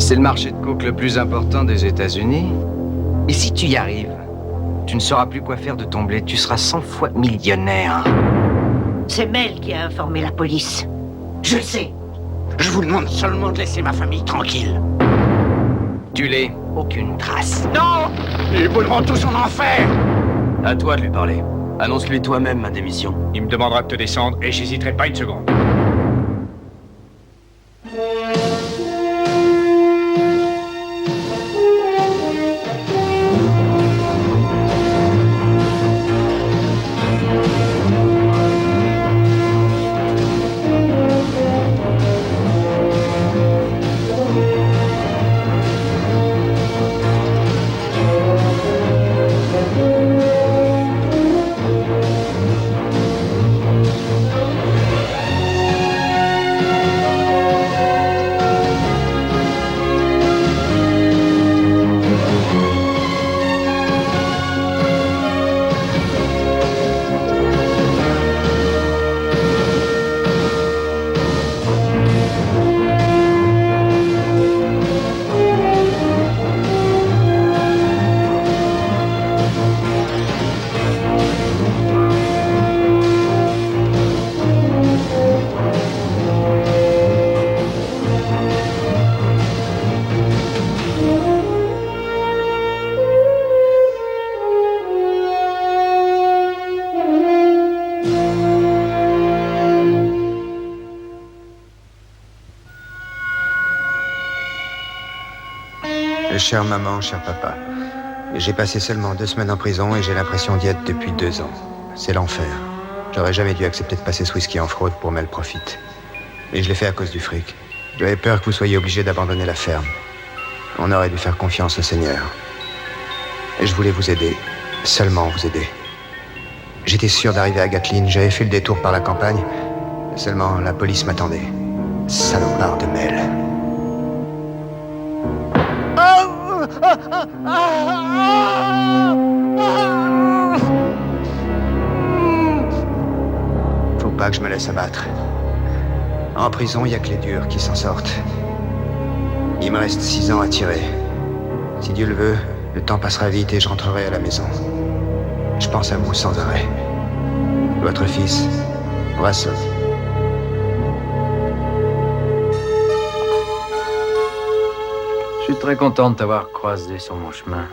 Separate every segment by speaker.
Speaker 1: C'est le marché de coke le plus important des États-Unis. Et si tu y arrives, tu ne sauras plus quoi faire de ton blé. Tu seras 100 fois millionnaire.
Speaker 2: C'est Mel qui a informé la police. Je le sais.
Speaker 3: Je vous demande seulement de laisser ma famille tranquille.
Speaker 1: Tu l'es. Aucune trace.
Speaker 3: Non! Ils brûleront tous en enfer!
Speaker 4: À toi de lui parler. Annonce-lui toi-même ma démission.
Speaker 3: Il me demandera de te descendre et j'hésiterai pas une seconde.
Speaker 5: Chère maman, cher papa, j'ai passé seulement 2 semaines en prison et j'ai l'impression d'y être depuis 2 ans. C'est l'enfer. J'aurais jamais dû accepter de passer ce whisky en fraude pour Mel Profit. Mais je l'ai fait à cause du fric. J'avais peur que vous soyez obligés d'abandonner la ferme. On aurait dû faire confiance au Seigneur. Et je voulais vous aider. Seulement vous aider. J'étais sûr d'arriver à Gatlin. J'avais fait le détour par la campagne. Seulement la police m'attendait. Salopard de Mel. Faut pas que je me laisse abattre. En prison, il y a que les durs qui s'en sortent. Il me reste 6 ans à tirer. Si Dieu le veut, le temps passera vite et je rentrerai à la maison. Je pense à vous sans arrêt. Votre fils, Russell.
Speaker 1: Je suis très content de t'avoir croisé sur mon chemin.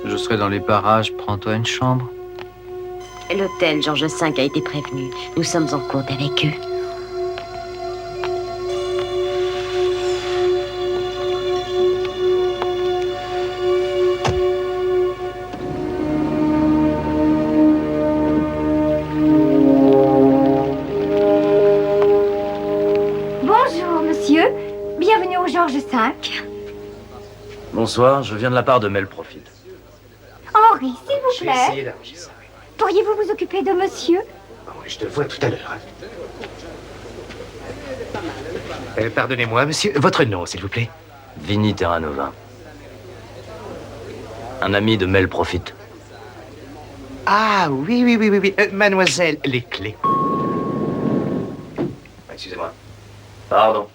Speaker 1: Je serai dans les parages, prends-toi une chambre.
Speaker 6: L'hôtel Georges V a été prévenu. Nous sommes en compte avec eux.
Speaker 7: Bonjour, monsieur. Bienvenue au Georges V.
Speaker 4: Bonsoir, je viens de la part de Mel Profit.
Speaker 7: Henri, s'il vous plaît. Pourriez-vous vous occuper de monsieur?
Speaker 3: Je te vois tout à l'heure. Pardonnez-moi, monsieur, votre nom, s'il vous plaît?
Speaker 4: Vinny Terranova. Un ami de Mel Profit.
Speaker 3: Ah, oui. Mademoiselle, les clés.
Speaker 4: Excusez-moi. Pardon.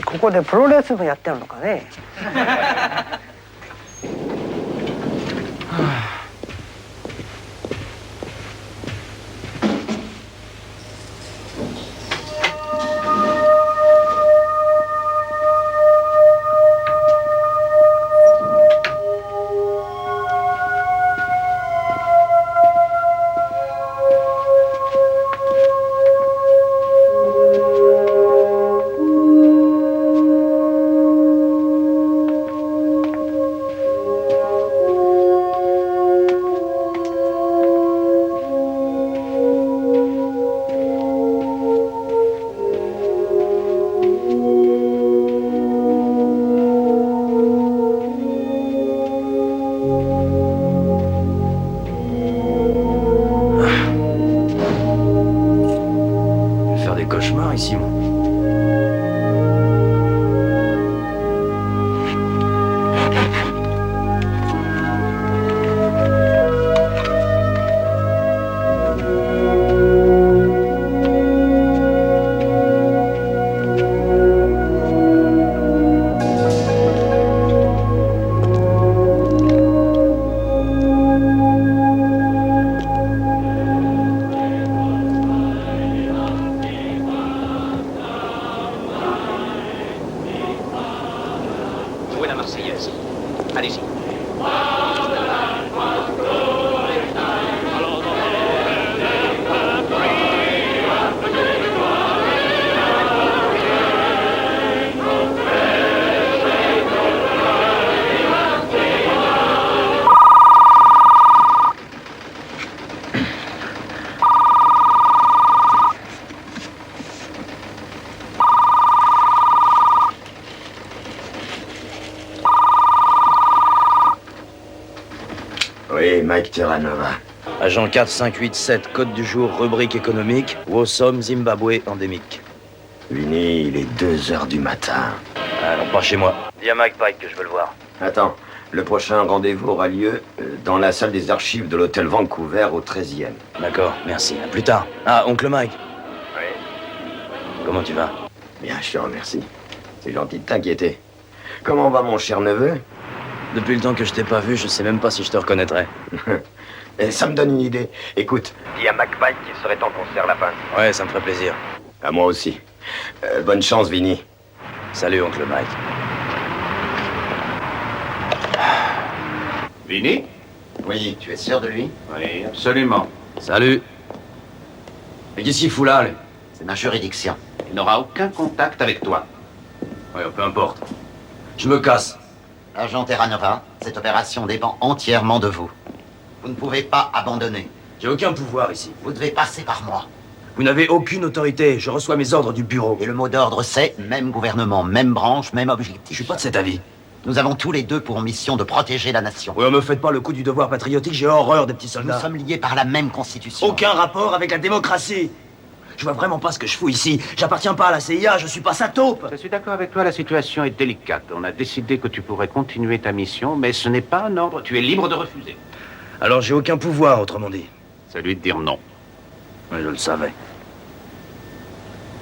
Speaker 2: ここでプロレス部やってるのかね。
Speaker 4: ici, moi.
Speaker 8: Mike Terranova.
Speaker 4: Agent 4587, code du jour, rubrique économique, Wosom, Zimbabwe, endémique.
Speaker 8: Vinny, il est 2 heures du matin.
Speaker 4: Ah non, pas chez moi. Dis à Mike Pike que je veux le voir.
Speaker 8: Attends, le prochain rendez-vous aura lieu dans la salle des archives de l'hôtel Vancouver au 13e.
Speaker 4: D'accord, merci. À plus tard. Ah, oncle Mike.
Speaker 8: Oui.
Speaker 4: Comment tu vas?
Speaker 8: Bien, je te remercie. C'est gentil de t'inquiéter. Comment va mon cher neveu?
Speaker 4: Depuis le temps que je t'ai pas vu, je sais même pas si je te reconnaîtrais.
Speaker 8: Et ça me donne une idée. Écoute, dis à McPike qu'il serait en concert la fin.
Speaker 4: Ouais, ça me ferait plaisir.
Speaker 8: À moi aussi. Bonne chance, Vinny.
Speaker 4: Salut, oncle Mike.
Speaker 9: Vinny?
Speaker 8: Oui, tu es sûr de lui?
Speaker 9: Oui, absolument.
Speaker 4: Salut. Mais qu'est-ce qu'il fout là, lui?
Speaker 8: C'est ma juridiction.
Speaker 9: Il n'aura aucun contact avec toi.
Speaker 4: Ouais, peu importe. Je me casse.
Speaker 10: Agent Terranova, cette opération dépend entièrement de vous. Vous ne pouvez pas abandonner.
Speaker 4: J'ai aucun pouvoir ici.
Speaker 10: Vous devez passer par moi.
Speaker 4: Vous n'avez aucune autorité. Je reçois mes ordres du bureau.
Speaker 10: Et le mot d'ordre, c'est même gouvernement, même branche, même objectif.
Speaker 4: Je suis pas de cet avis.
Speaker 10: Nous avons tous les deux pour mission de protéger la nation.
Speaker 4: Oui, me faites pas le coup du devoir patriotique, j'ai horreur des petits soldats.
Speaker 10: Nous sommes liés par la même constitution.
Speaker 4: Aucun rapport avec la démocratie. Je vois vraiment pas ce que je fous ici. J'appartiens pas à la CIA, je suis pas sa taupe.
Speaker 9: Je suis d'accord avec toi, la situation est délicate. On a décidé que tu pourrais continuer ta mission, mais ce n'est pas un ordre. Tu es libre de refuser.
Speaker 4: Alors j'ai aucun pouvoir, autrement dit.
Speaker 9: Celui de dire non.
Speaker 4: Oui, je le savais.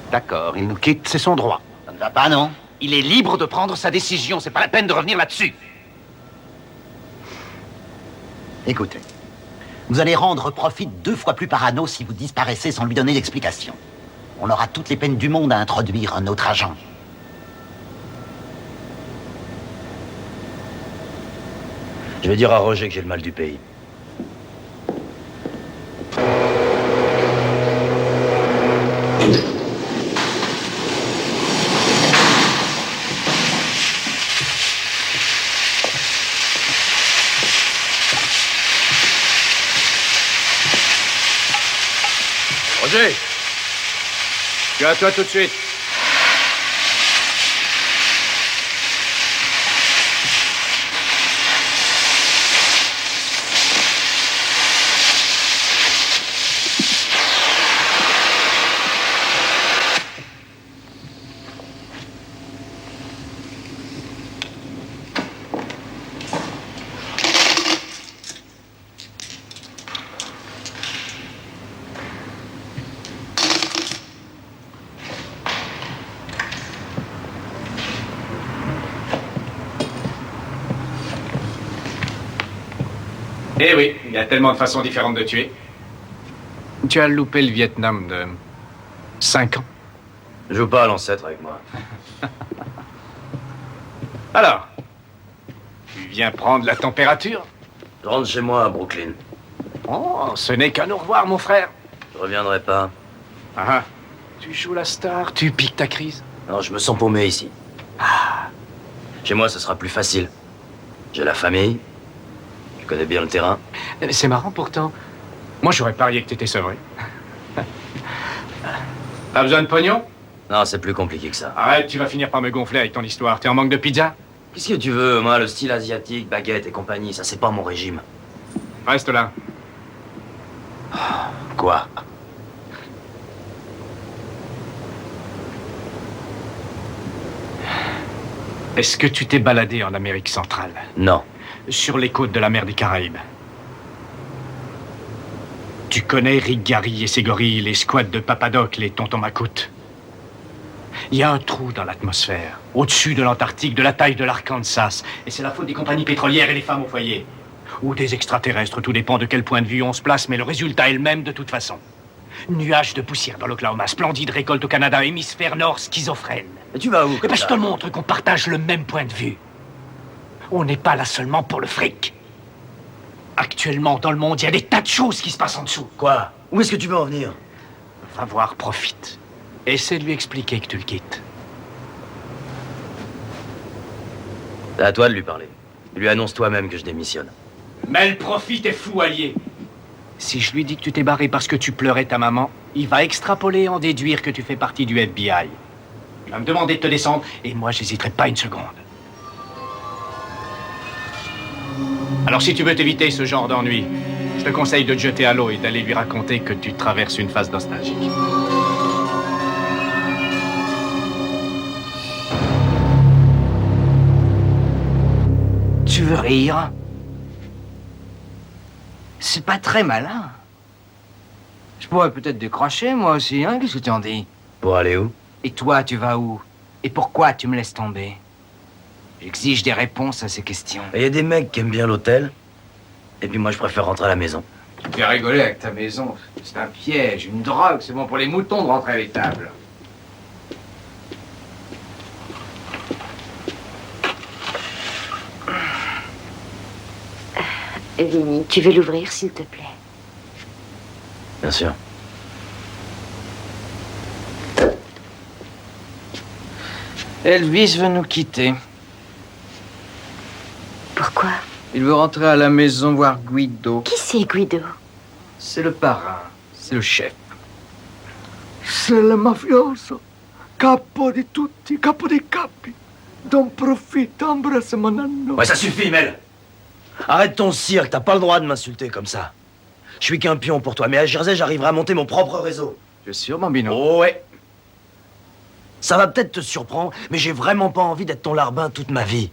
Speaker 9: D'accord, il nous quitte, c'est son droit.
Speaker 10: Ça ne va pas, non?
Speaker 9: Il est libre de prendre sa décision, c'est pas la peine de revenir là-dessus.
Speaker 10: Écoutez, vous allez rendre profit 2 fois plus par anneau si vous disparaissez sans lui donner d'explication. On aura toutes les peines du monde à introduire un autre agent.
Speaker 4: Je vais dire à Roger que j'ai le mal du pays.
Speaker 9: Roger! Tu es à toi tout de suite. Eh oui, il y a tellement de façons différentes de tuer. Tu as loupé le Vietnam de 5 ans.
Speaker 4: Joue pas à l'ancêtre avec moi.
Speaker 9: Alors, tu viens prendre la température?
Speaker 4: Je rentre chez moi à Brooklyn.
Speaker 9: Oh, ce n'est qu'un au revoir, mon frère.
Speaker 4: Je reviendrai pas.
Speaker 9: Ah, tu joues la star, tu piques ta crise.
Speaker 4: Non, je me sens paumé ici. Chez moi, ce sera plus facile. J'ai la famille. Je connais bien le terrain.
Speaker 9: C'est marrant pourtant. Moi, j'aurais parié que t'étais sevré. T'as besoin de pognon?
Speaker 4: Non, c'est plus compliqué que ça.
Speaker 9: Arrête, tu vas finir par me gonfler avec ton histoire. T'es en manque de pizza?
Speaker 4: Qu'est-ce que tu veux? Moi, le style asiatique, baguette et compagnie, ça, c'est pas mon régime.
Speaker 9: Reste là.
Speaker 4: Quoi?
Speaker 9: Est-ce que tu t'es baladé en Amérique centrale?
Speaker 4: Non.
Speaker 9: Sur les côtes de la mer des Caraïbes? Tu connais Rick Gary et ses gorilles, les squads de Papadoc, les tontons macoutes? Il y a un trou dans l'atmosphère, au-dessus de l'Antarctique, de la taille de l'Arkansas. Et c'est la faute des compagnies pétrolières et des femmes au foyer. Ou des extraterrestres, tout dépend de quel point de vue on se place, mais le résultat est le même de toute façon. Nuages de poussière dans l'Oklahoma, splendide récolte au Canada, hémisphère nord, schizophrène.
Speaker 4: Mais tu vas où?
Speaker 9: Eh ben, je te montre qu'on partage le même point de vue. On n'est pas là seulement pour le fric. Actuellement, dans le monde, il y a des tas de choses qui se passent en dessous.
Speaker 4: Quoi? Où est-ce que tu veux en venir?
Speaker 9: Va voir, profite. Essaie de lui expliquer que tu le quittes.
Speaker 4: C'est à toi de lui parler. Lui annonce toi-même que je démissionne.
Speaker 9: Mais le profite est fou, allié. Si je lui dis que tu t'es barré parce que tu pleurais ta maman, il va extrapoler et en déduire que tu fais partie du FBI. Il va me demander de te descendre, et moi, j'hésiterai pas une seconde. Alors si tu veux t'éviter ce genre d'ennui, je te conseille de te jeter à l'eau et d'aller lui raconter que tu traverses une phase nostalgique.
Speaker 1: Tu veux rire? C'est pas très malin. Je pourrais peut-être décrocher, moi aussi, hein? Qu'est-ce que tu en dis?
Speaker 4: Pour aller où?
Speaker 1: Et toi, tu vas où? Et pourquoi tu me laisses tomber? J'exige des réponses à ces questions.
Speaker 4: Il y a des mecs qui aiment bien l'hôtel. Et puis moi, je préfère rentrer à la maison.
Speaker 1: Tu as rigolé avec ta maison. C'est un piège, une drogue. C'est bon pour les moutons de rentrer à l'étable.
Speaker 6: Vinny, tu veux l'ouvrir, s'il te plaît?
Speaker 4: Bien sûr.
Speaker 1: Elvis veut nous quitter.
Speaker 6: Pourquoi?
Speaker 1: Il veut rentrer à la maison voir Guido.
Speaker 6: Qui c'est, Guido?
Speaker 1: C'est le parrain. C'est le chef.
Speaker 11: C'est le mafioso. Capo di tutti, capo dei capi. Don profite, embrasse mon anneau.
Speaker 4: Ouais, ça suffit, Mel. Arrête ton cirque, t'as pas le droit de m'insulter comme ça. Je suis qu'un pion pour toi, mais à Jersey, j'arriverai à monter mon propre réseau.
Speaker 1: Je suis sûr, Bambino.
Speaker 4: Oh ouais. Ça va peut-être te surprendre, mais j'ai vraiment pas envie d'être ton larbin toute ma vie.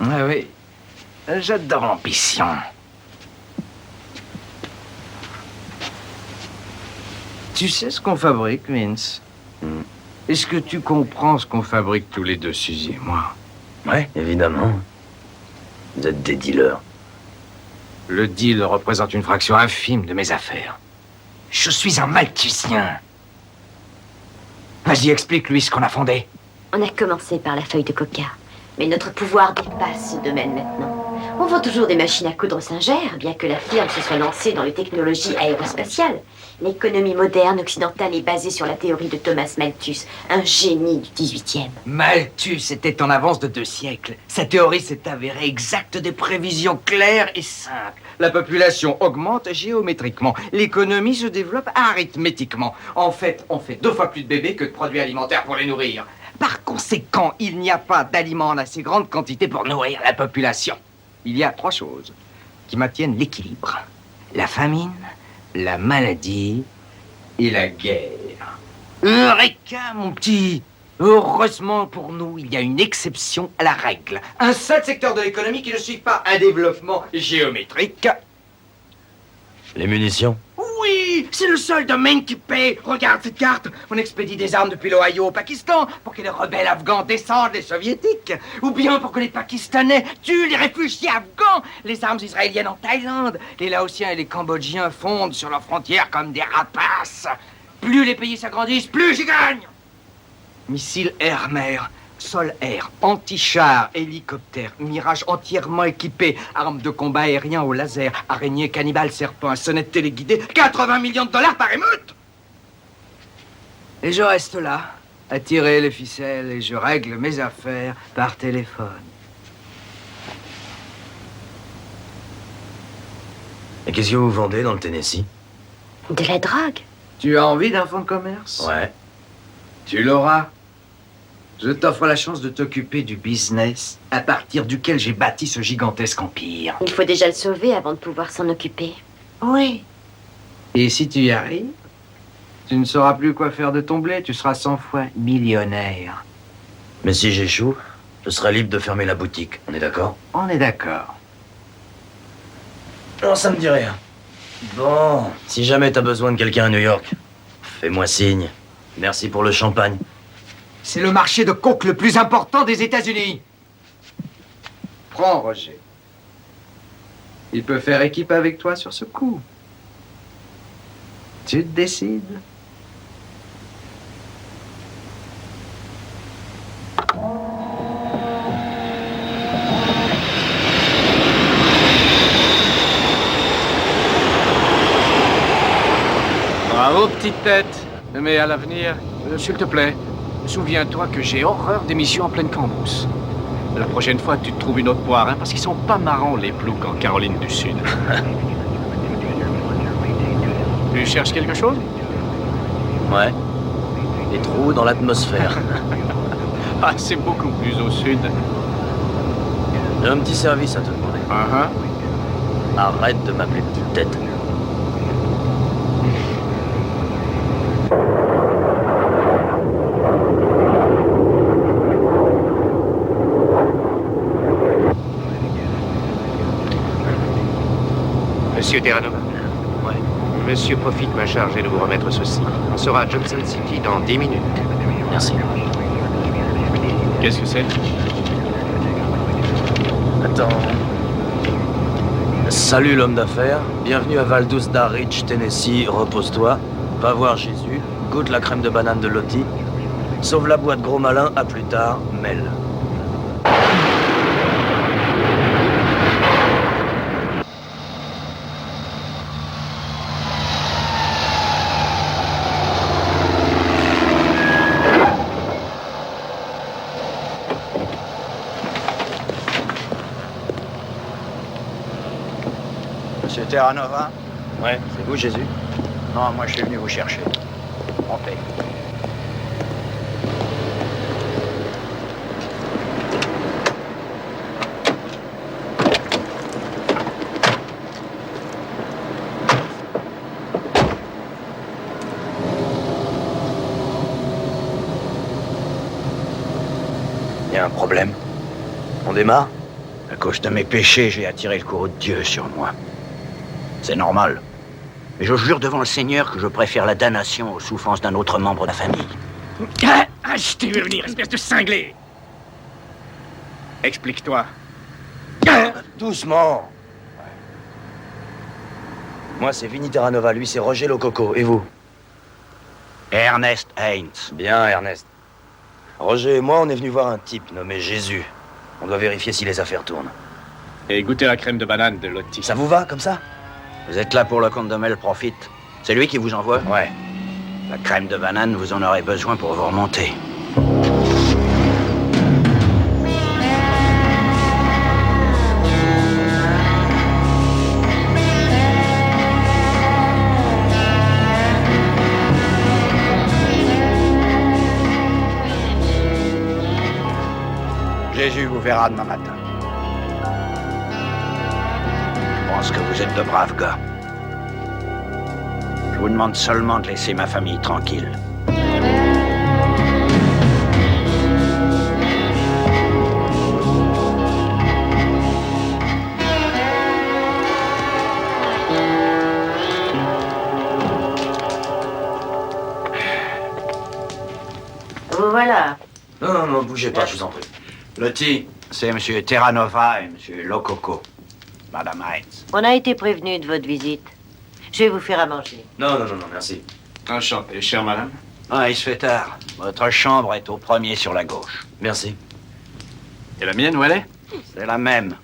Speaker 1: Ah oui. J'adore l'ambition. Tu sais ce qu'on fabrique, Vince? Est-ce que tu comprends ce qu'on fabrique tous les deux, Suzy et moi?
Speaker 4: Ouais, évidemment. Vous êtes des dealers.
Speaker 1: Le deal représente une fraction infime de mes affaires. Je suis un malthusien. Vas-y, explique-lui ce qu'on a fondé.
Speaker 6: On a commencé par la feuille de coca. Mais notre pouvoir dépasse ce domaine maintenant. On vend toujours des machines à coudre Singer, bien que la firme se soit lancée dans les technologies aérospatiales. L'économie moderne occidentale est basée sur la théorie de Thomas Malthus, un génie du 18e.
Speaker 1: Malthus était en avance de 2 siècles. Sa théorie s'est avérée exacte, des prévisions claires et simples. La population augmente géométriquement. L'économie se développe arithmétiquement. En fait, on fait 2 fois plus de bébés que de produits alimentaires pour les nourrir. Par conséquent, il n'y a pas d'aliments en assez grande quantité pour nourrir la population. Il y a 3 choses qui maintiennent l'équilibre. La famine, la maladie et la guerre. Eureka, mon petit! Heureusement pour nous, il y a une exception à la règle. Un seul secteur de l'économie qui ne suit pas un développement géométrique.
Speaker 4: Les munitions?
Speaker 1: Oui, c'est le seul domaine qui paie. Regarde cette carte. On expédie des armes depuis l'Ohio au Pakistan pour que les rebelles afghans descendent les soviétiques. Ou bien pour que les Pakistanais tuent les réfugiés afghans. Les armes israéliennes en Thaïlande. Les Laotiens et les Cambodgiens fondent sur leurs frontières comme des rapaces. Plus les pays s'agrandissent, plus ils gagnent. Missiles air-mer, sol-air, anti-chars, hélicoptères, mirages entièrement équipés, armes de combat aérien au laser, araignées, cannibales, serpents, sonnettes téléguidées, 80 millions de dollars par émeute. Et je reste là, à tirer les ficelles, et je règle mes affaires par téléphone.
Speaker 4: Et qu'est-ce que vous vendez dans le Tennessee?
Speaker 6: De la drogue?
Speaker 1: Tu as envie d'un fonds de commerce?
Speaker 4: Ouais.
Speaker 1: Tu l'auras. Je t'offre la chance de t'occuper du business à partir duquel j'ai bâti ce gigantesque empire.
Speaker 6: Il faut déjà le sauver avant de pouvoir s'en occuper.
Speaker 1: Oui. Et si tu y arrives, tu ne sauras plus quoi faire de ton blé, tu seras 100 fois millionnaire.
Speaker 4: Mais si j'échoue, je serai libre de fermer la boutique. On est d'accord?
Speaker 1: On est d'accord.
Speaker 4: Non, ça me dit rien. Bon, si jamais t'as besoin de quelqu'un à New York, fais-moi signe. Merci pour le champagne.
Speaker 1: C'est le marché de coke le plus important des États-Unis. Prends, Roger. Il peut faire équipe avec toi sur ce coup. Tu te décides. Bravo, petite tête. Mais à l'avenir, s'il te plaît, souviens-toi que j'ai horreur des missions en pleine cambrousse. La prochaine fois, tu te trouves une autre poire, hein, parce qu'ils sont pas marrants, les ploucs en Caroline du Sud. Tu cherches quelque chose?
Speaker 4: Ouais. Des trous dans l'atmosphère.
Speaker 1: Ah, c'est beaucoup plus au sud.
Speaker 4: J'ai un petit service à te demander. Arrête de m'appeler petite tête.
Speaker 3: Monsieur Terranova.
Speaker 4: Ouais.
Speaker 3: Monsieur Profit m'a chargé de vous remettre ceci. On sera à Johnson City dans 10 minutes.
Speaker 4: Merci.
Speaker 9: Qu'est-ce que c'est?
Speaker 4: Attends. Salut l'homme d'affaires. Bienvenue à Valdus Darridge, Tennessee. Repose-toi. Va voir Jésus. Goûte la crème de banane de Lottie. Sauve la boîte gros malin. À plus tard. Mel.
Speaker 10: Monsieur Terranova?
Speaker 4: Ouais, c'est vous, Jésus?
Speaker 10: Non, moi je suis venu vous chercher. Montez.
Speaker 4: Y a un problème? On démarre?
Speaker 10: À cause de mes péchés, j'ai attiré le courroux de Dieu sur moi. C'est normal. Mais je jure devant le Seigneur que je préfère la damnation aux souffrances d'un autre membre de la famille.
Speaker 9: Ah, je t'ai vu venir, espèce de cinglé! Explique-toi.
Speaker 4: Doucement. Moi, c'est Vinny Terranova. Lui, c'est Roger Lococo. Et vous?
Speaker 10: Ernest Haynes.
Speaker 4: Bien, Ernest. Roger et moi, on est venus voir un type nommé Jésus. On doit vérifier si les affaires tournent.
Speaker 9: Et goûter la crème de banane de Lottie.
Speaker 4: Ça vous va, comme ça?
Speaker 10: Vous êtes là pour le compte de Mel Profit. C'est lui qui vous envoie?
Speaker 4: Ouais.
Speaker 10: La crème de banane, vous en aurez besoin pour vous remonter. Jésus vous verra demain matin. Je pense que vous êtes de braves gars. Je vous demande seulement de laisser ma famille tranquille.
Speaker 2: Vous voilà.
Speaker 4: Non, non, bougez pas, je vous en prie. Lottie.
Speaker 10: C'est Monsieur Terranova et Monsieur Lococo. Madame Haynes.
Speaker 2: On a été prévenu de votre visite. Je vais vous faire à manger.
Speaker 4: Non, non, non, non, merci.
Speaker 9: Enchanté, chère madame.
Speaker 10: Ah, il se fait tard. Votre chambre est au premier sur la gauche.
Speaker 4: Merci.
Speaker 9: Et la mienne, où elle est?
Speaker 10: C'est la même.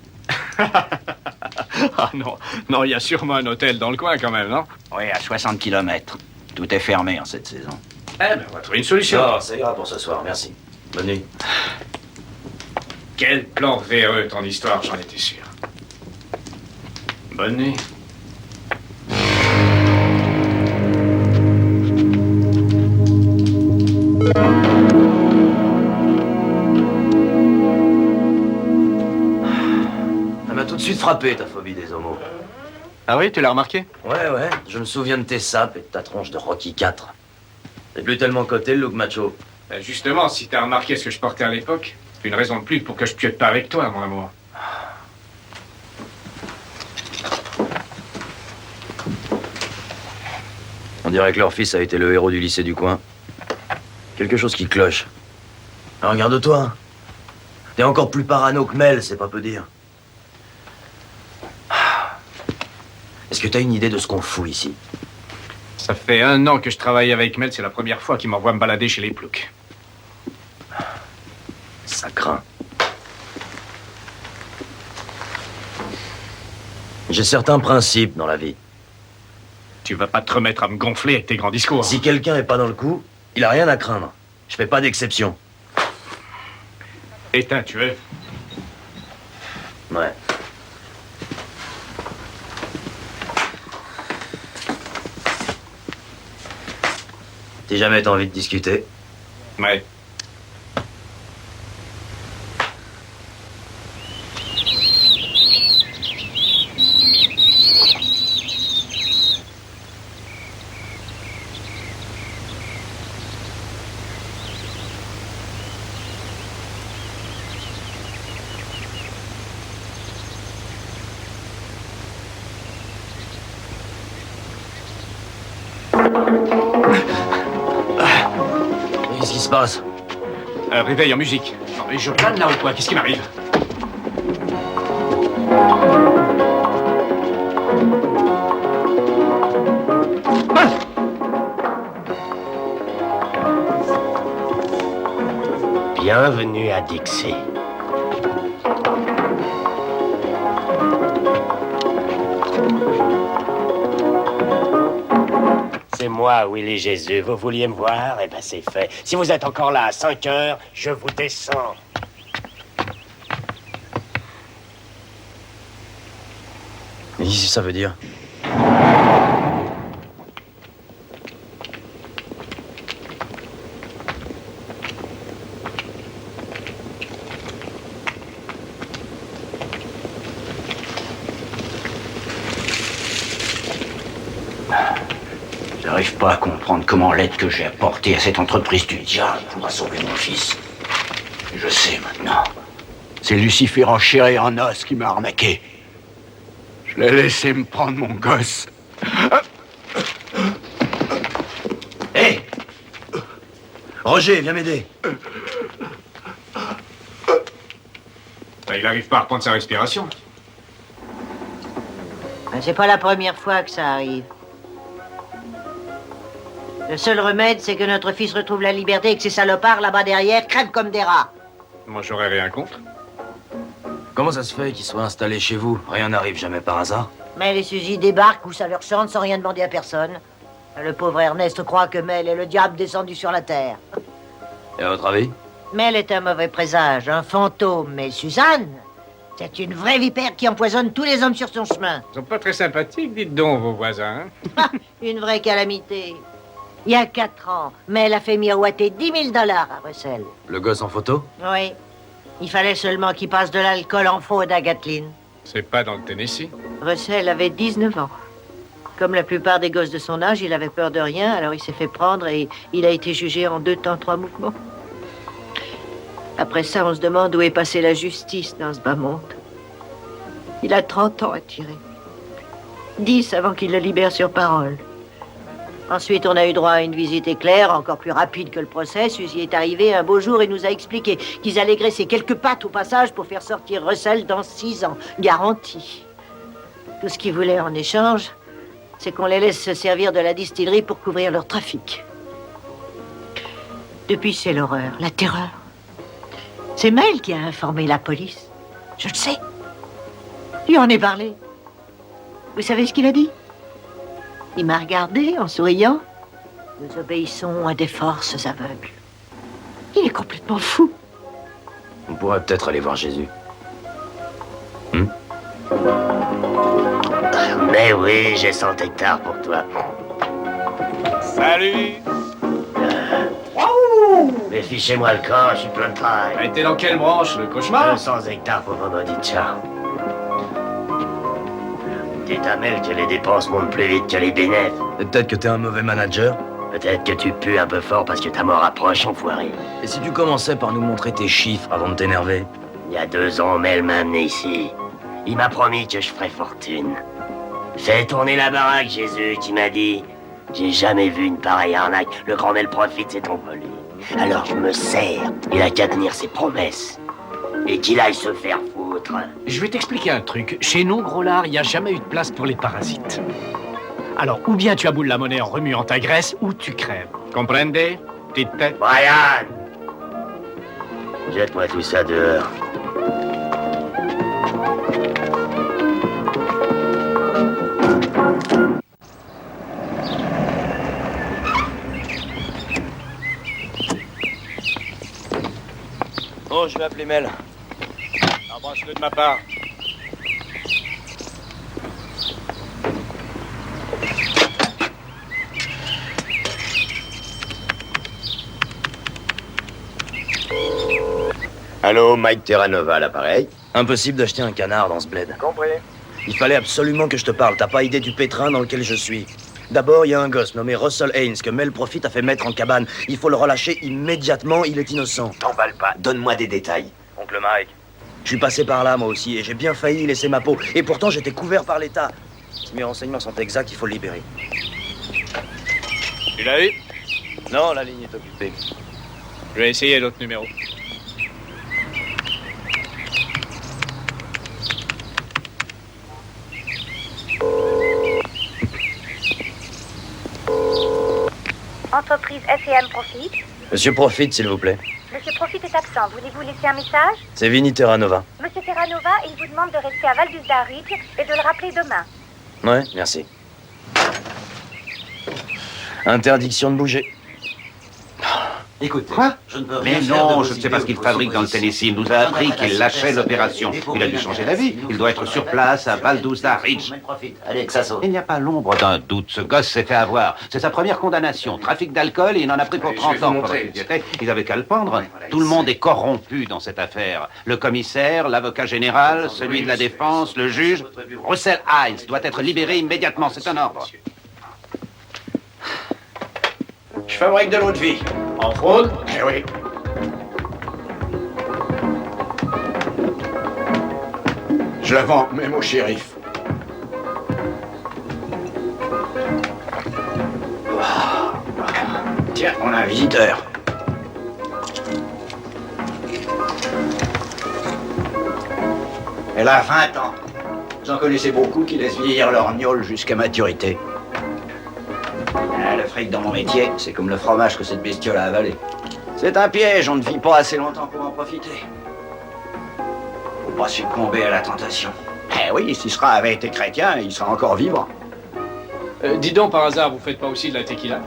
Speaker 9: Ah non, non, il y a sûrement un hôtel dans le coin quand même, non?
Speaker 10: Oui, à 60 km. Tout est fermé en cette saison.
Speaker 9: Eh ben, on va trouver une solution.
Speaker 4: Non, ça ira pour ce soir, merci. Bonne nuit.
Speaker 9: Quel plan véreux, ton histoire, j'en étais sûr. Bonne nuit.
Speaker 4: Ça m'a tout de suite frappé, ta phobie des homos.
Speaker 9: Ah oui, tu l'as remarqué?
Speaker 4: Ouais, ouais, je me souviens de tes sapes et de ta tronche de Rocky 4. C'est plus tellement coté le look macho.
Speaker 9: Justement, si t'as remarqué ce que je portais à l'époque, c'est une raison de plus pour que je piote pas avec toi, mon amour.
Speaker 4: On dirait que leur fils a été le héros du lycée du coin. Quelque chose qui cloche. Alors, regarde-toi. T'es encore plus parano que Mel, c'est pas peu dire. Est-ce que t'as une idée de ce qu'on fout ici?
Speaker 9: Ça fait 1 an que je travaille avec Mel, c'est la première fois qu'il m'envoie me balader chez les ploucs.
Speaker 4: Ça craint. J'ai certains principes dans la vie.
Speaker 9: Tu vas pas te remettre à me gonfler avec tes grands discours.
Speaker 4: Si quelqu'un est pas dans le coup, il a rien à craindre. Je fais pas d'exception.
Speaker 9: Éteins, tu veux?
Speaker 4: Ouais. Si jamais t'as envie de discuter.
Speaker 9: Ouais.
Speaker 4: Qu'est-ce qui se passe?
Speaker 9: Réveil en musique. Non, mais je plane là ou quoi? Qu'est-ce qui m'arrive?
Speaker 2: Bienvenue à Dixie. C'est moi, Willy Jésus. Vous vouliez me voir? Eh ben, c'est fait. Si vous êtes encore là à 5 heures, je vous descends.
Speaker 4: Et qu'est-ce que ça veut dire?
Speaker 10: J'arrive pas à comprendre comment l'aide que j'ai apportée à cette entreprise du diable pourra sauver mon fils. Je sais maintenant. C'est Lucifer en chair et en os qui m'a arnaqué. Je l'ai laissé me prendre mon gosse.
Speaker 4: Hé! Roger, viens m'aider.
Speaker 9: Il n'arrive pas à reprendre sa respiration.
Speaker 2: C'est pas la première fois que ça arrive. Le seul remède, c'est que notre fils retrouve la liberté et que ces salopards là-bas derrière crèvent comme des rats.
Speaker 9: Moi, j'aurais rien contre.
Speaker 4: Comment ça se fait qu'ils soient installés chez vous? Rien n'arrive jamais par hasard.
Speaker 2: Mel et Suzy débarquent où ça leur chante sans rien demander à personne. Le pauvre Ernest croit que Mel est le diable descendu sur la terre.
Speaker 4: Et à votre avis?
Speaker 2: Mel est un mauvais présage, un fantôme, mais Suzanne, c'est une vraie vipère qui empoisonne tous les hommes sur son chemin.
Speaker 9: Ils sont pas très sympathiques, dites donc, vos voisins.
Speaker 2: Une vraie calamité. Il y a 4 ans, Mel a fait miroiter $10 000 à Russell.
Speaker 4: Le gosse en photo?
Speaker 2: Oui. Il fallait seulement qu'il passe de l'alcool en fraude à Gatlin.
Speaker 9: C'est pas dans le Tennessee.
Speaker 2: Russell avait 19 ans. Comme la plupart des gosses de son âge, il avait peur de rien, alors il s'est fait prendre et il a été jugé en 2 temps 3 mouvements. Après ça, on se demande où est passée la justice dans ce bas monde. Il a 30 ans à tirer. 10 avant qu'il le libère sur parole. Ensuite, on a eu droit à une visite éclair, encore plus rapide que le procès. Suzy est arrivée un beau jour et nous a expliqué qu'ils allaient graisser quelques pattes au passage pour faire sortir Russell dans 6 ans. Garantie. Tout ce qu'ils voulaient en échange, c'est qu'on les laisse se servir de la distillerie pour couvrir leur trafic. Depuis, c'est l'horreur, la terreur. C'est Mel qui a informé la police. Je le sais. Lui en ai parlé. Vous savez ce qu'il a dit? Il m'a regardé en souriant. Nous obéissons à des forces aveugles. Il est complètement fou.
Speaker 4: On pourrait peut-être aller voir Jésus.
Speaker 2: Mais oui, j'ai 100 hectares pour toi.
Speaker 9: Salut!
Speaker 2: Mais fichez-moi le camp, je suis plein de travail.
Speaker 9: T'es dans quelle branche, le cauchemar?
Speaker 2: 200 hectares pour vendredi, ciao. Dites à Mel que les dépenses montent plus vite que les bénéfices.
Speaker 4: Et peut-être que t'es un mauvais manager.
Speaker 2: Peut-être que tu pues un peu fort parce que ta mort approche, enfoiré.
Speaker 4: Et si tu commençais par nous montrer tes chiffres avant de t'énerver?
Speaker 2: Il y a 2 ans, Mel m'a amené ici. Il m'a promis que je ferais fortune. Fais tourner la baraque, Jésus, qui m'a dit. J'ai jamais vu une pareille arnaque. Le grand Mel profite, c'est envolé. Alors je me sers. Il a qu'à tenir ses promesses. Et qu'il aille se faire foutre.
Speaker 9: Je vais t'expliquer un truc. Chez nous, gros lard, il n'y a jamais eu de place pour les parasites. Alors, ou bien tu aboules la monnaie en remuant ta graisse, ou tu crèves. Comprendez? Petite tête.
Speaker 2: Brian! Jette-moi tout ça dehors.
Speaker 4: Oh, je vais appeler Mel.
Speaker 9: Embrasse-le de ma part.
Speaker 8: Allô, Mike Terranova, à l'appareil.
Speaker 4: Impossible d'acheter un canard dans ce bled.
Speaker 12: Compris.
Speaker 4: Il fallait absolument que je te parle. T'as pas idée du pétrin dans lequel je suis. D'abord, il y a un gosse nommé Russell Haynes que Mel Profit a fait mettre en cabane. Il faut le relâcher immédiatement, il est innocent.
Speaker 8: T'emballe pas, donne-moi des détails.
Speaker 4: Oncle Mike, je suis passé par là moi aussi et j'ai bien failli y laisser ma peau. Et pourtant, j'étais couvert par l'État. Si mes renseignements sont exacts, il faut le libérer.
Speaker 9: Tu l'as eu?
Speaker 4: Non, la ligne est occupée.
Speaker 9: Je vais essayer l'autre numéro.
Speaker 7: Entreprise S&M Profit.
Speaker 4: Monsieur Profit, s'il vous plaît.
Speaker 7: Monsieur Profit est absent. Voulez-vous laisser un message?
Speaker 4: C'est Vinny Terranova.
Speaker 7: Monsieur Terranova, il vous demande de rester à Valduzda Ridge et de le rappeler demain.
Speaker 4: Ouais, merci. Interdiction de bouger.
Speaker 10: Écoutez,
Speaker 8: Quoi?
Speaker 10: je ne peux
Speaker 8: Mais
Speaker 10: rien faire
Speaker 8: non,
Speaker 10: de
Speaker 8: je
Speaker 10: vos
Speaker 8: ne sais pas ce qu'il
Speaker 10: idées
Speaker 8: fabrique dans le Tennessee. Il nous a appris qu'il lâchait l'opération. Il a dû changer d'avis. Il doit être sur place à Valduzda Ridge.
Speaker 10: Allez, que ça saute.
Speaker 8: Il n'y a pas l'ombre d'un doute. Ce gosse s'est fait avoir. C'est sa première condamnation. Trafic d'alcool et il en a pris pour 30 ans. Ils avaient qu'à le pendre. Tout le monde est corrompu dans cette affaire. Le commissaire, l'avocat général, celui de la défense, le juge. Russell Haynes doit être libéré immédiatement. C'est un ordre.
Speaker 10: Je fabrique de l'eau de vie. En fraude? Eh oui. Je la vends même au shérif. Tiens, on a un visiteur. Elle a 20 ans. J'en connaissais beaucoup qui laissent vieillir leur gnôle jusqu'à maturité. Le fric dans mon métier, c'est comme le fromage que cette bestiole a avalé. C'est un piège, on ne vit pas assez longtemps pour en profiter. Faut pas succomber à la tentation. Eh oui, si Sra avait été chrétien, il serait encore vivant.
Speaker 9: Dis donc, par hasard, vous faites pas aussi de la tequila?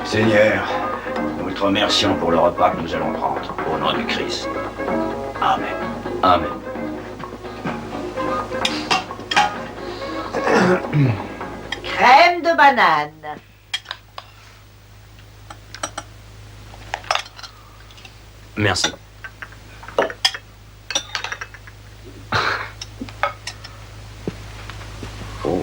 Speaker 10: Seigneur, nous te remercions pour le repas que nous allons prendre. Au nom du Christ. Amen.
Speaker 4: Amen.
Speaker 2: Crème de banane.
Speaker 4: Merci. Oh.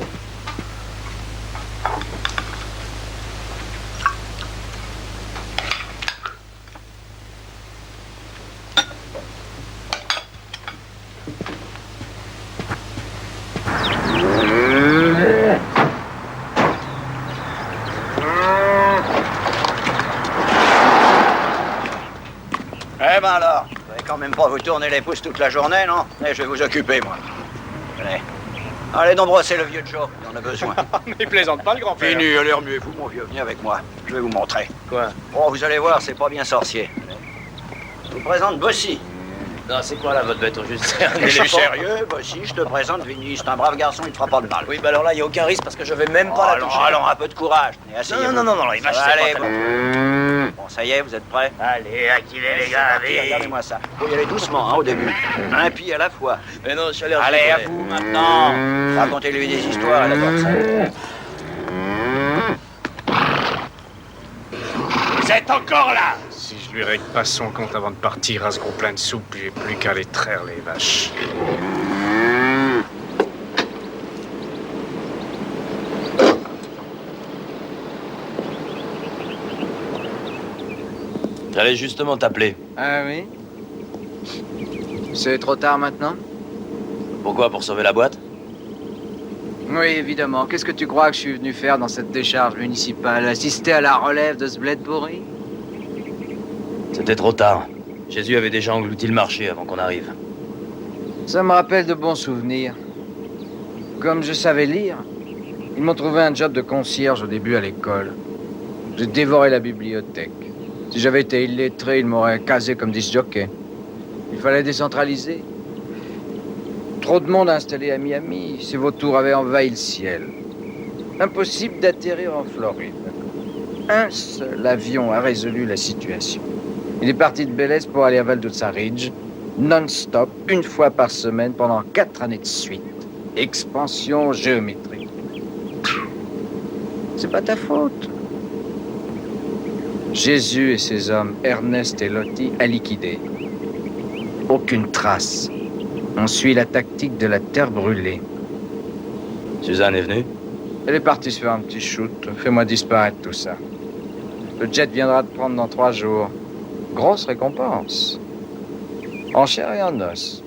Speaker 10: Eh ben alors, vous allez quand même pas vous tourner les pouces toute la journée, non? Eh, je vais vous occuper, moi. Allez. Allez donc brosser le vieux Joe, il en a besoin.
Speaker 9: Mais plaisante pas, le grand-père.
Speaker 10: Fini, allez, remuez-vous, mon vieux, venez avec moi. Je vais vous montrer.
Speaker 4: Quoi?
Speaker 10: Oh, vous allez voir, c'est pas bien sorcier. Je vous présente Bossy.
Speaker 4: Non, c'est quoi là, votre bête au juste?
Speaker 10: Je suis sérieux, Bossy, je te présente Vinny. C'est un brave garçon, il te fera pas de mal.
Speaker 4: Oui, bah alors là, il n'y a aucun risque parce que je vais même pas la toucher.
Speaker 10: Allons, un peu de courage.
Speaker 4: Non, il va
Speaker 10: allez, bon, ça y est, vous êtes prêts?
Speaker 8: Allez, activez les gars, allez.
Speaker 10: Regardez-moi ça. Faut y aller doucement, hein, au début. Un pied à la fois.
Speaker 4: Mais non, je suis allergique.
Speaker 10: Allez, à vous, maintenant. Racontez-lui des histoires, elle adore ça.
Speaker 9: Vous êtes encore là! Si je lui règle pas son compte avant de partir à ce gros plein de soupe, j'ai plus qu'à les traire, les vaches.
Speaker 4: J'allais justement t'appeler.
Speaker 12: Ah oui? C'est trop tard maintenant?
Speaker 4: Pourquoi? Pour sauver la boîte?
Speaker 12: Oui, évidemment. Qu'est-ce que tu crois que je suis venu faire dans cette décharge municipale? Assister à la relève de ce bled pourri?
Speaker 4: C'était trop tard. Jésus avait déjà englouti le marché avant qu'on arrive.
Speaker 12: Ça me rappelle de bons souvenirs. Comme je savais lire, ils m'ont trouvé un job de concierge au début à l'école. J'ai dévoré la bibliothèque. Si j'avais été illettré, ils m'auraient casé comme disc-jockey. Il fallait décentraliser. Trop de monde installé à Miami. Ces vautours avaient envahi le ciel. Impossible d'atterrir en Floride. Un seul avion a résolu la situation. Il est parti de Bélès pour aller à Valdosta Ridge, non-stop, une fois par semaine, pendant 4 années de suite. Expansion géométrique. C'est pas ta faute. Jésus et ses hommes, Ernest et Lottie, a liquidé. Aucune trace. On suit la tactique de la terre brûlée.
Speaker 4: Suzanne est venue?
Speaker 12: Elle est partie se faire un petit shoot. Fais-moi disparaître tout ça. Le jet viendra te prendre dans 3 jours. Grosse récompense. En chair et en os.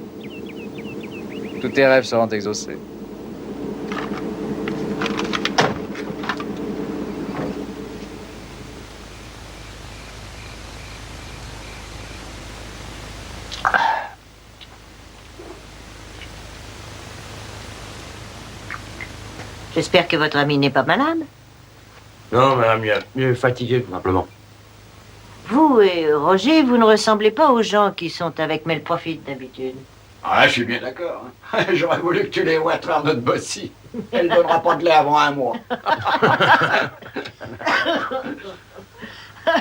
Speaker 12: Tous tes rêves seront exaucés.
Speaker 2: J'espère que votre ami n'est pas malade.
Speaker 4: Non, madame, il est fatigué, tout simplement.
Speaker 2: Vous et Roger, vous ne ressemblez pas aux gens qui sont avec Mel Profit d'habitude.
Speaker 10: Ah, je suis bien d'accord. Hein. J'aurais voulu que tu les watres notre bossie. Elle donnera pas de lait avant 1 mois.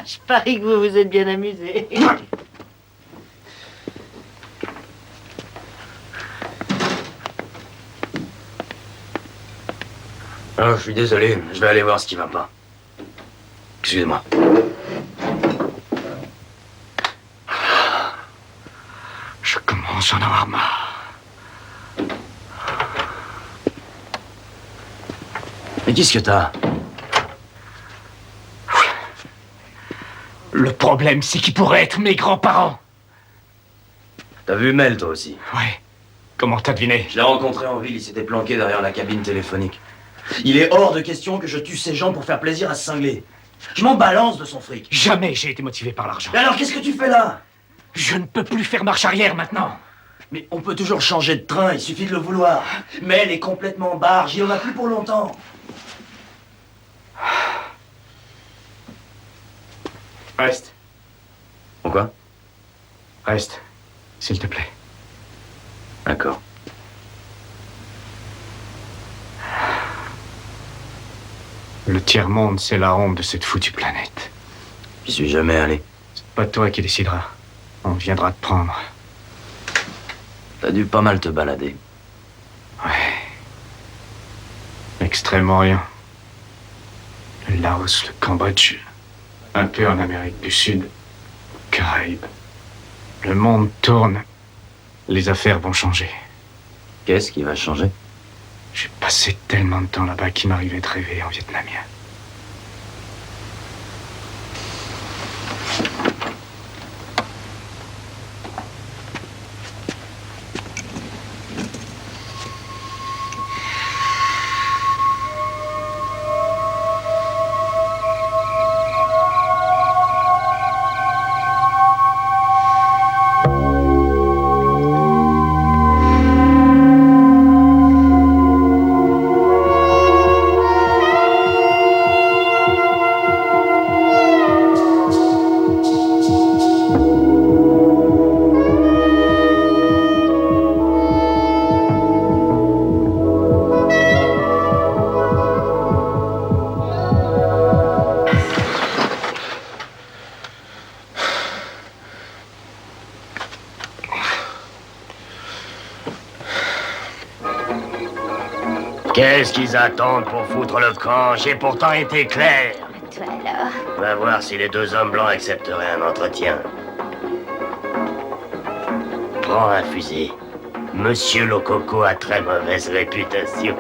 Speaker 2: Je parie que vous vous êtes bien amusé.
Speaker 4: Alors, je suis désolé, je vais aller voir ce qui va pas. Excusez-moi.
Speaker 9: Je commence à en avoir marre.
Speaker 4: Mais qu'est-ce que t'as?
Speaker 9: Le problème, c'est qu'ils pourraient être mes grands-parents.
Speaker 4: T'as vu Mel, toi aussi?
Speaker 9: Ouais. Comment t'as deviné?
Speaker 4: Je l'ai rencontré en ville, il s'était planqué derrière la cabine téléphonique. Il est hors de question que je tue ces gens pour faire plaisir à ce cinglé. Je m'en balance de son fric.
Speaker 9: Jamais j'ai été motivé par l'argent.
Speaker 4: Mais alors, qu'est-ce que tu fais là?
Speaker 9: Je ne peux plus faire marche arrière maintenant.
Speaker 4: Mais on peut toujours changer de train, il suffit de le vouloir. Mel est complètement barge, il en a plus pour longtemps.
Speaker 9: Reste.
Speaker 4: Pourquoi?
Speaker 9: Reste, s'il te plaît.
Speaker 4: D'accord.
Speaker 9: Le tiers-monde, c'est la honte de cette foutue planète.
Speaker 4: J'y suis jamais allé.
Speaker 9: C'est pas toi qui décideras. On viendra te prendre.
Speaker 4: T'as dû pas mal te balader.
Speaker 9: Ouais. Extrême-Orient. Le Laos, le Cambodge. Un peu en Amérique du Sud. Caraïbes. Le monde tourne. Les affaires vont changer.
Speaker 4: Qu'est-ce qui va changer?
Speaker 9: J'ai passé tellement de temps là-bas qu'il m'arrivait de rêver en vietnamien.
Speaker 13: Qu'est-ce qu'ils attendent pour foutre le camp? J'ai pourtant été clair.
Speaker 6: Toi alors?
Speaker 13: On va voir si les 2 hommes blancs accepteraient un entretien. Prends un fusil. Monsieur Lococo a très mauvaise réputation.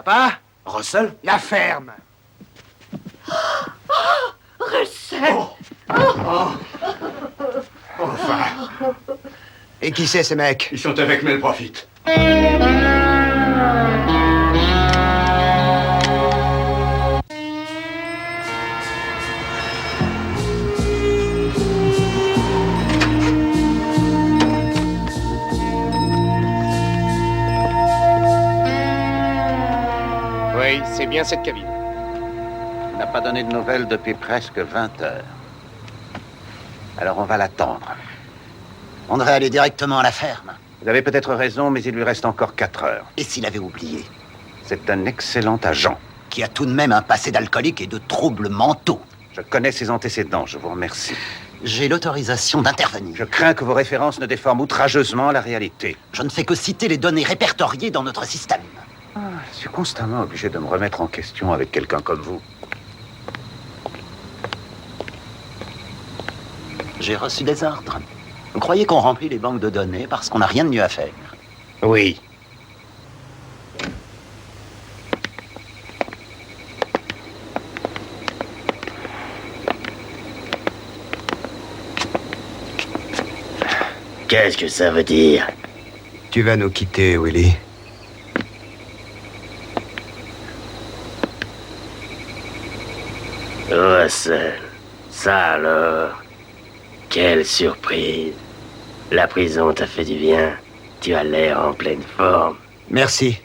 Speaker 5: Papa?
Speaker 4: Russell?
Speaker 5: La ferme.
Speaker 2: Russell!
Speaker 13: Enfin,
Speaker 5: Et qui c'est, ces mecs?
Speaker 13: ils sont avec Mel Profit.
Speaker 3: Oui, c'est bien cette cabine.
Speaker 8: Il n'a pas donné de nouvelles depuis presque 20 heures. Alors on va l'attendre.
Speaker 10: On devrait aller directement à la ferme.
Speaker 8: Vous avez peut-être raison, mais il lui reste encore 4 heures.
Speaker 10: Et s'il avait oublié?
Speaker 8: C'est un excellent agent.
Speaker 10: Qui a tout de même un passé d'alcoolique et de troubles mentaux.
Speaker 8: Je connais ses antécédents, je vous remercie.
Speaker 10: J'ai l'autorisation d'intervenir.
Speaker 8: Je crains que vos références ne déforment outrageusement la réalité.
Speaker 10: Je ne fais que citer les données répertoriées dans notre système.
Speaker 8: Je suis constamment obligé de me remettre en question avec quelqu'un comme vous.
Speaker 10: J'ai reçu des ordres. Vous croyez qu'on remplit les banques de données parce qu'on n'a rien de mieux à faire?
Speaker 8: Oui.
Speaker 13: Qu'est-ce que ça veut dire?
Speaker 5: Tu vas nous quitter, Willy.
Speaker 13: Russell, ça alors? Quelle surprise. La prison t'a fait du bien. Tu as l'air en pleine forme.
Speaker 5: Merci.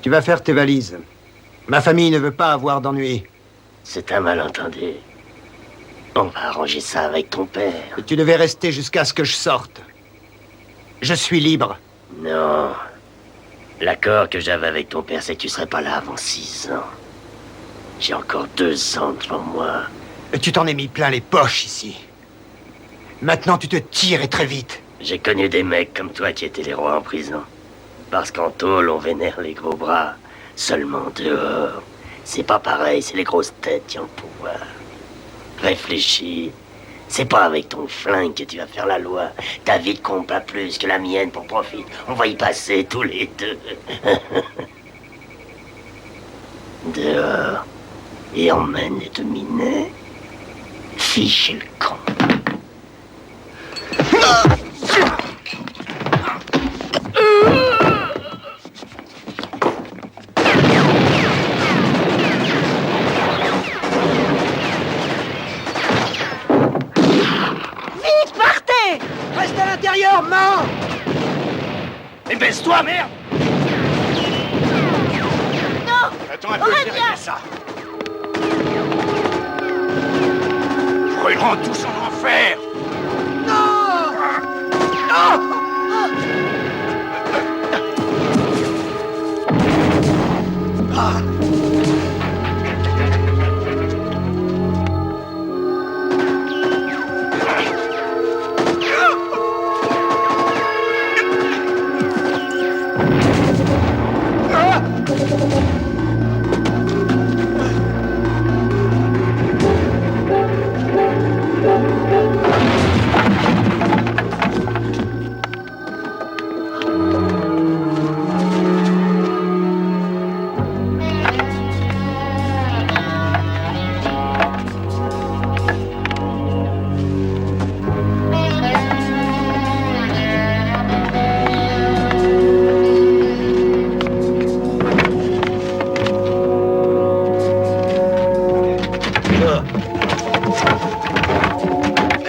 Speaker 5: Tu vas faire tes valises. Ma famille ne veut pas avoir d'ennui.
Speaker 13: C'est un malentendu. On va arranger ça avec ton père.
Speaker 5: Et tu devais rester jusqu'à ce que je sorte. Je suis libre.
Speaker 13: Non. L'accord que j'avais avec ton père, c'est que tu serais pas là avant 6 ans. J'ai encore 2 ans devant moi.
Speaker 5: Et tu t'en es mis plein les poches ici. Maintenant, tu te tires et très vite.
Speaker 13: J'ai connu des mecs comme toi qui étaient les rois en prison. Parce qu'en tôle, on vénère les gros bras. Seulement dehors. C'est pas pareil, c'est les grosses têtes qui ont le pouvoir. Réfléchis. C'est pas avec ton flingue que tu vas faire la loi. Ta vie ne compte pas plus que la mienne pour profit. On va y passer tous les deux. Dehors. Et emmène les dominés. Fichez le camp.
Speaker 2: Vite, partez! Reste à l'intérieur, mort!
Speaker 4: Et baisse-toi, merde!
Speaker 2: Non!
Speaker 13: Attends un peu, je vais régler ça.
Speaker 4: Brûleront tous en enfer!
Speaker 2: Non! Non!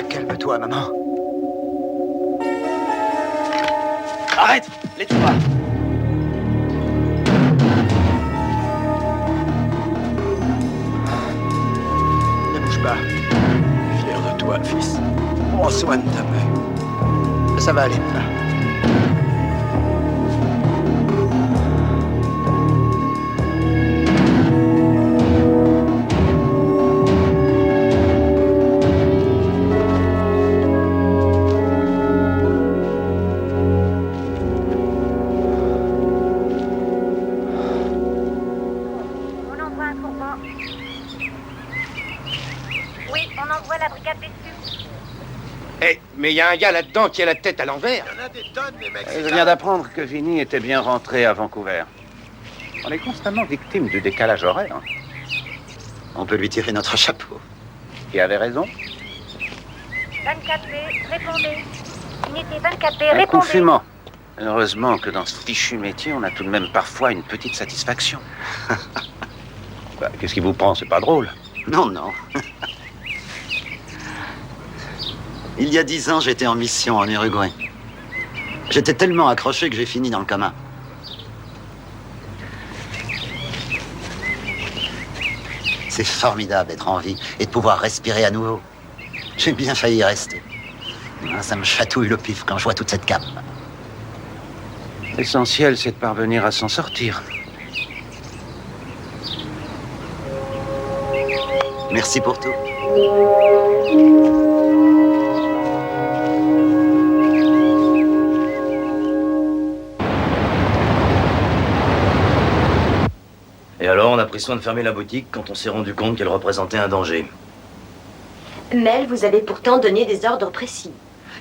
Speaker 5: Calme-toi, maman.
Speaker 4: Arrête! Laisse-moi!
Speaker 5: Ne bouge pas.
Speaker 4: Fier de toi, fils.
Speaker 5: Prends soin de ta mère. Ça va aller, papa.
Speaker 7: On envoie un fourgon. Oui, on envoie la brigade des Sioux.
Speaker 3: Eh, mais il y a un gars là-dedans qui a la tête à l'envers.
Speaker 5: Il y en a des tonnes, les mecs.
Speaker 8: Je viens d'apprendre que Vinny était bien rentré à Vancouver. On est constamment victime du décalage horaire.
Speaker 10: On peut lui tirer notre chapeau.
Speaker 8: Qui avait raison?
Speaker 7: 24B, répondez. Unité 24B,
Speaker 8: Un
Speaker 7: répondez.
Speaker 8: confinement. Heureusement que dans ce fichu métier, on a tout de même parfois une petite satisfaction. Bah, qu'est-ce qui vous prend? C'est pas drôle.
Speaker 10: Non, non. Il y a 10 ans, j'étais en mission en Uruguay. J'étais tellement accroché que j'ai fini dans le coma. C'est formidable d'être en vie et de pouvoir respirer à nouveau. J'ai bien failli y rester. Ça me chatouille le pif quand je vois toute cette cape.
Speaker 8: L'essentiel, c'est de parvenir à s'en sortir.
Speaker 10: Merci pour tout.
Speaker 4: Et alors, on a pris soin de fermer la boutique quand on s'est rendu compte qu'elle représentait un danger.
Speaker 6: Mel, vous avez pourtant donné des ordres précis.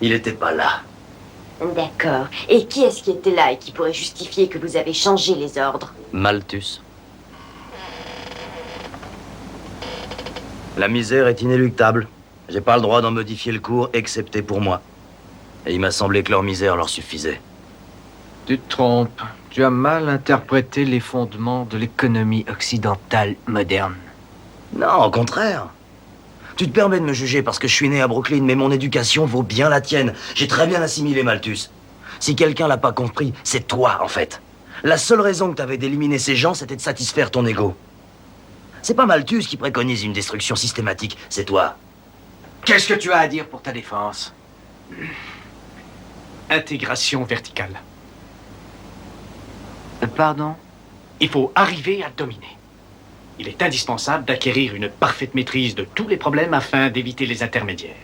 Speaker 4: Il était pas là.
Speaker 6: D'accord. Et qui est-ce qui était là et qui pourrait justifier que vous avez changé les ordres?
Speaker 4: Malthus. La misère est inéluctable. J'ai pas le droit d'en modifier le cours, excepté pour moi. Et il m'a semblé que leur misère leur suffisait.
Speaker 12: Tu te trompes. Tu as mal interprété les fondements de l'économie occidentale moderne.
Speaker 4: Non, au contraire. Tu te permets de me juger parce que je suis né à Brooklyn, mais mon éducation vaut bien la tienne. J'ai très bien assimilé Malthus. Si quelqu'un l'a pas compris, c'est toi, en fait. La seule raison que t'avais d'éliminer ces gens, c'était de satisfaire ton ego. C'est pas Malthus qui préconise une destruction systématique, c'est toi.
Speaker 9: Qu'est-ce que tu as à dire pour ta défense? Intégration verticale.
Speaker 12: Pardon?
Speaker 9: Il faut arriver à dominer. Il est indispensable d'acquérir une parfaite maîtrise de tous les problèmes afin d'éviter les intermédiaires.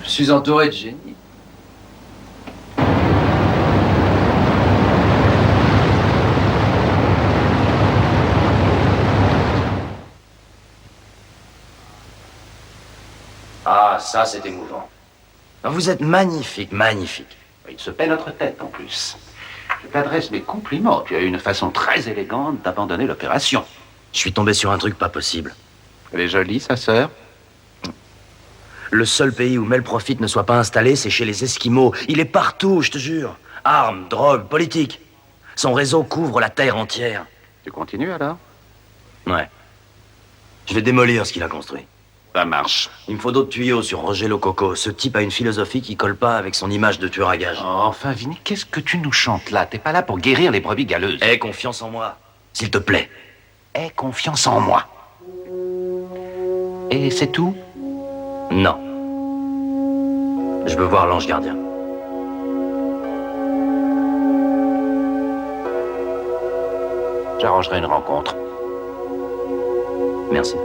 Speaker 12: Je suis entouré de génies.
Speaker 4: Ah, ça, c'est émouvant. Vous êtes magnifique, magnifique.
Speaker 8: Il se paie notre tête, en plus. Je t'adresse mes compliments. Tu as eu une façon très élégante d'abandonner l'opération.
Speaker 4: Je suis tombé sur un truc pas possible.
Speaker 8: Elle est jolie, sa sœur?
Speaker 4: Le seul pays où Mel Profit ne soit pas installé, c'est chez les Esquimaux. Il est partout, je te jure. Armes, drogue, politique. Son réseau couvre la terre entière.
Speaker 8: Tu continues, alors?
Speaker 4: Ouais. Je vais démolir ce qu'il a construit.
Speaker 8: Ça marche.
Speaker 4: Il me faut d'autres tuyaux sur Roger Lococo. Ce type a une philosophie qui colle pas avec son image de tueur à gages.
Speaker 8: Oh, enfin, Vinny, qu'est-ce que tu nous chantes là? T'es pas là pour guérir les brebis galeuses.
Speaker 4: Aie confiance en moi, s'il te plaît.
Speaker 8: Aie confiance en moi. Et c'est tout?
Speaker 4: Non. Je veux voir l'ange gardien.
Speaker 8: J'arrangerai une rencontre.
Speaker 4: Merci.